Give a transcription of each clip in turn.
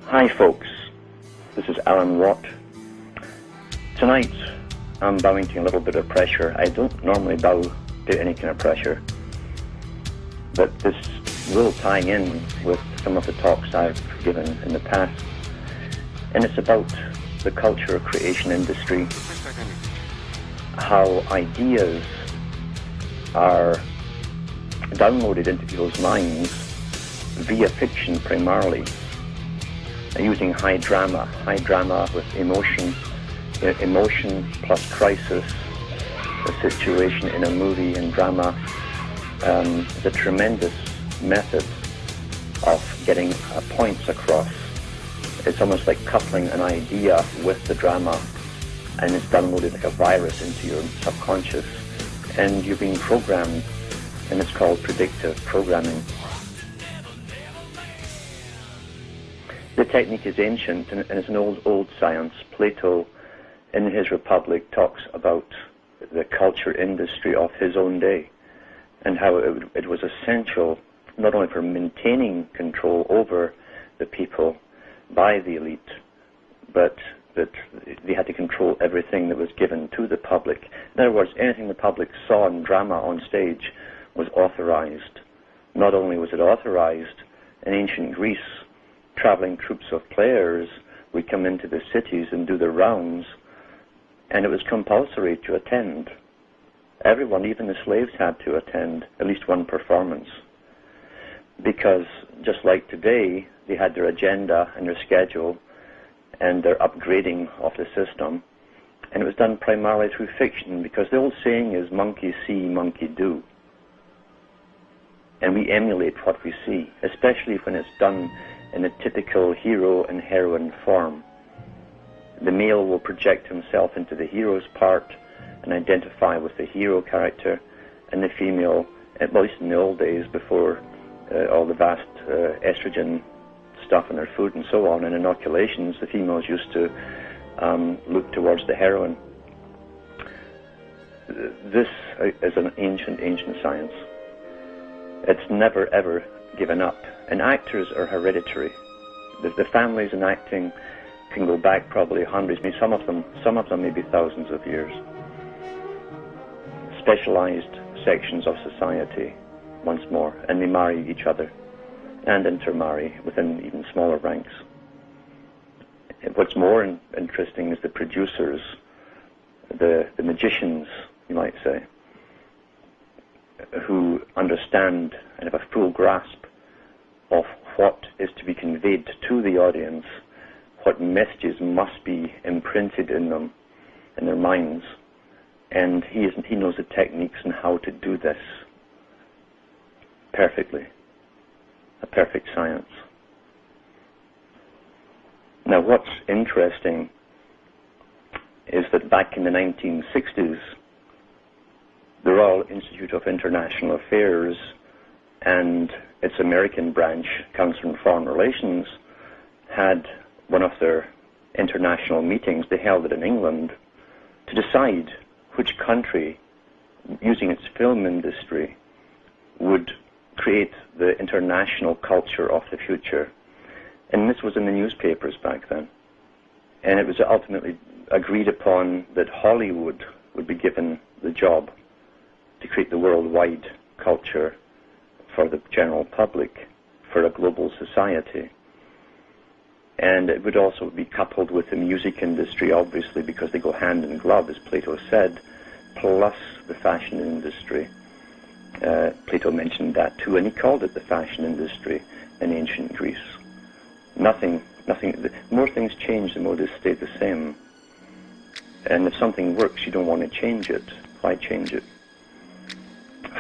Hi folks, this is Alan Watt. Tonight I'm bowing to a little bit of pressure. I don't normally bow to any kind of pressure, but this will tie in with some of the talks I've given in the past, and it's about the culture creation industry, how ideas are downloaded into people's minds via fiction primarily, using high drama with emotion plus crisis. The situation in a movie and drama is a tremendous method of getting points across. It's almost like coupling an idea with the drama, and it's downloaded like a virus into your subconscious, and you're being programmed, and it's called predictive programming. The technique is ancient, and it's an old science. Plato, in his Republic, talks about the culture industry of his own day, and how it was essential not only for maintaining control over the people by the elite, but that they had to control everything that was given to the public. In other words, anything the public saw in drama on stage was authorized. Not only was it authorized, in ancient Greece, traveling troops of players would come into the cities and do the rounds, and it was compulsory to attend. Everyone, even the slaves, had to attend at least one performance, because just like today, they had their agenda and their schedule and their upgrading of the system, and it was done primarily through fiction, because the old saying is monkey see, monkey do. And we emulate what we see, especially when it's done in a typical hero and heroine form. The male will project himself into the hero's part and identify with the hero character, and the female, at least in the old days before all the vast estrogen stuff in their food and so on, and inoculations, the females used to look towards the heroine. This is an ancient science. It's never ever given up. And actors are hereditary. The families in acting can go back probably hundreds, maybe some of them maybe thousands of years. Specialized sections of society, once more, and they marry each other and intermarry within even smaller ranks. What's more interesting is the producers, the magicians, you might say, who understand and have a full grasp of what is to be conveyed to the audience, what messages must be imprinted in them, in their minds, and he knows the techniques and how to do this perfectly. A perfect science. Now, what's interesting is that back in the 1960s, the Royal Institute of International Affairs and its American branch, Council on Foreign Relations, had one of their international meetings. They held it in England to decide which country, using its film industry, would create the international culture of the future. And this was in the newspapers back then. And it was ultimately agreed upon that Hollywood would be given the job to create the worldwide culture for the general public, for a global society. And it would also be coupled with the music industry, obviously, because they go hand in glove, as Plato said, plus the fashion industry. Plato mentioned that too, and he called it the fashion industry in ancient Greece. Nothing, the more things change, the more they stay the same. And if something works, you don't want to change it. Why change it?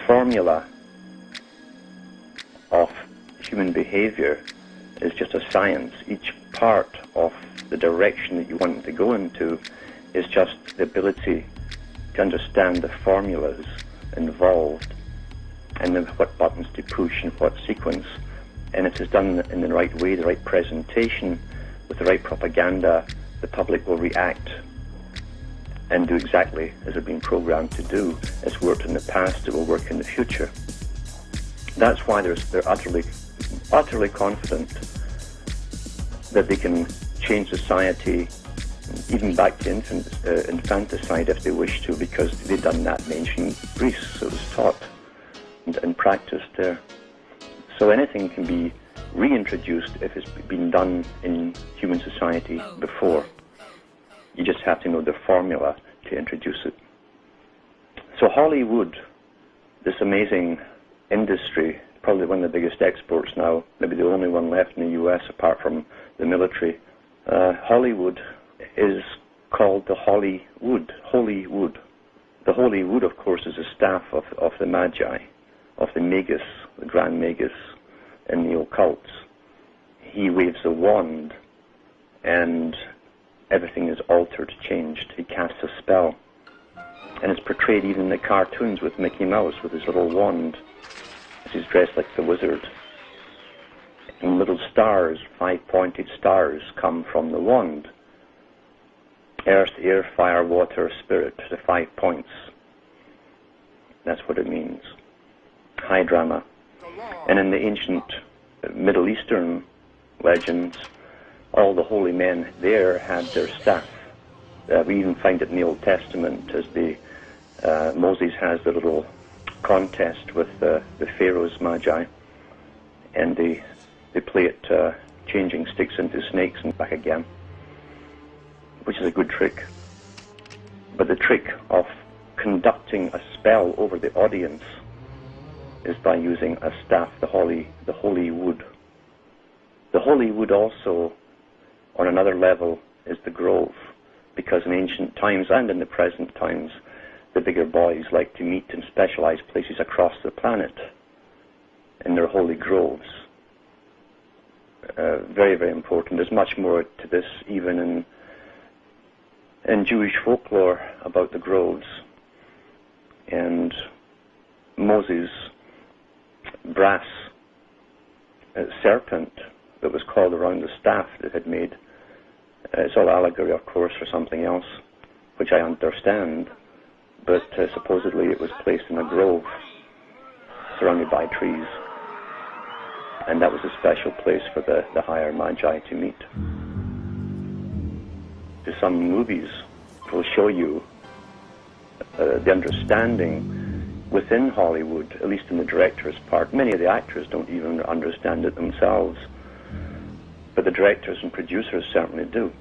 Formula of human behavior is just a science. Each part of the direction that you want to go into is just the ability to understand the formulas involved and then what buttons to push and what sequence. And if it's done in the right way, the right presentation, with the right propaganda, the public will react and do exactly as they're being programmed to do. It's worked in the past, it will work in the future. That's why they're utterly confident that they can change society, even back to infanticide if they wish to, because they'd done that in ancient Greece, so it was taught and practiced there. So anything can be reintroduced if it's been done in human society before. You just have to know the formula to introduce it. So Hollywood, this amazing industry, probably one of the biggest exports now, maybe the only one left in the US apart from the military. Hollywood is called the Holy Wood. Holy Wood. The Holy Wood, of course, is the staff of the Magi, of the Magus, the Grand Magus in the occults. He waves a wand and everything is altered, changed. He casts a spell. And it's portrayed even in the cartoons with Mickey Mouse with his little wand, as he's dressed like the wizard. And little stars, 5-pointed stars, come from the wand. Earth, air, fire, water, spirit, the 5 points. That's what it means. High drama. And in the ancient Middle Eastern legends, all the holy men there had their staff. We even find it in the Old Testament as Moses has the little contest with the Pharaoh's Magi, and they play it changing sticks into snakes and back again, which is a good trick. But the trick of conducting a spell over the audience is by using a staff, the holy wood. The holy wood also, on another level, is the grove, because in ancient times and in the present times, the bigger boys like to meet in specialized places across the planet in their holy groves. Very, very important. There's much more to this even in Jewish folklore about the groves. And Moses' brass serpent that was coiled around the staff that had made, it's all allegory, of course, for something else, which I understand, but supposedly it was placed in a grove surrounded by trees, and that was a special place for the higher Magi to meet. Some movies will show you the understanding within Hollywood, at least in the director's part. Many of the actors don't even understand it themselves, but the directors and producers certainly do.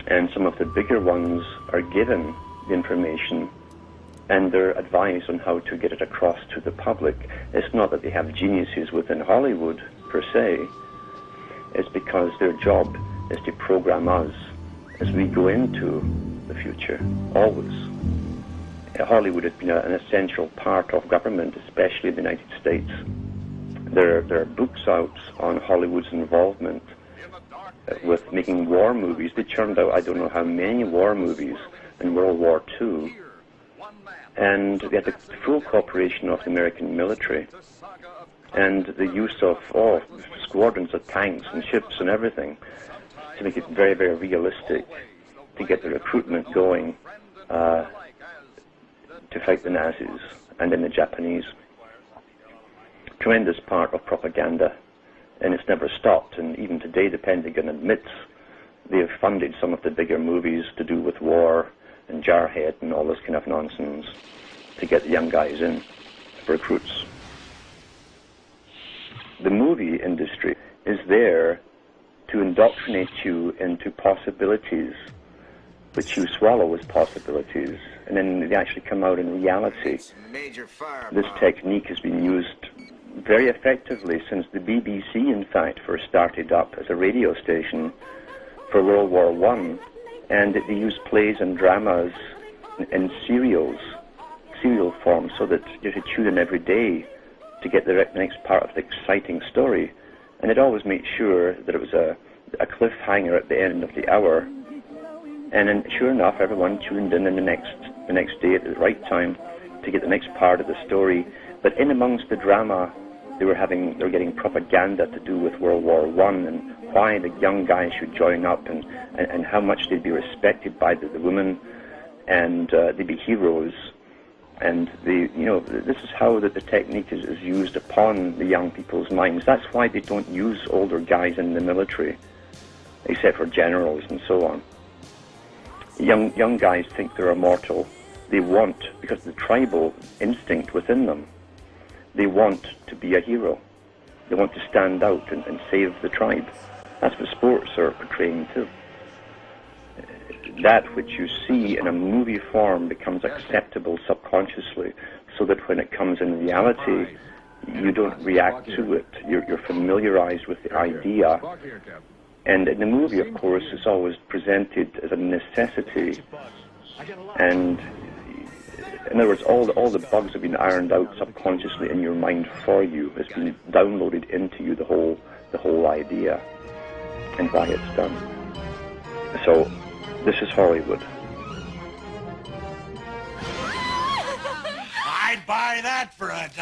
And some of the bigger ones are given the information and they're advised on how to get it across to the public. It's not that they have geniuses within Hollywood, per se. It's because their job is to program us as we go into the future, always. Hollywood has been an essential part of government, especially in the United States. There are books out on Hollywood's involvement with making war movies. They churned out I don't know how many war movies in World War II, and they had the full cooperation of the American military and the use of squadrons of tanks and ships and everything to make it very, very realistic, to get the recruitment going to fight the Nazis and then the Japanese. Tremendous part of propaganda, and it's never stopped. And even today, the Pentagon admits they have funded some of the bigger movies to do with war and Jarhead and all this kind of nonsense to get the young guys in, recruits. The movie industry is there to indoctrinate you into possibilities which you swallow as possibilities, and then they actually come out in reality. This technique has been used very effectively since the BBC, in fact, first started up as a radio station for World War I, and they used plays and dramas in serial form, so that you should tune in every day to get the next part of the exciting story. And it always made sure that it was a cliffhanger at the end of the hour. And then, sure enough, everyone tuned in the next day at the right time to get the next part of the story. But in amongst the drama, they were getting propaganda to do with World War I and why the young guys should join up and how much they'd be respected by the women, and they'd be heroes. And this is how the technique is used upon the young people's minds. That's why they don't use older guys in the military. except for generals and so on. Young guys think they're immortal. They want, because of the tribal instinct within them, they want to be a hero. They want to stand out and save the tribe. That's what sports are portraying too. That which you see in a movie form becomes acceptable subconsciously, so that when it comes in reality, you don't react to it. You're familiarized with the idea. And in the movie, of course, it's always presented as a necessity. And in other words, all the bugs have been ironed out subconsciously in your mind for you. It's been downloaded into you, the whole idea and why it's done. So this is Hollywood. I'd buy that for $1.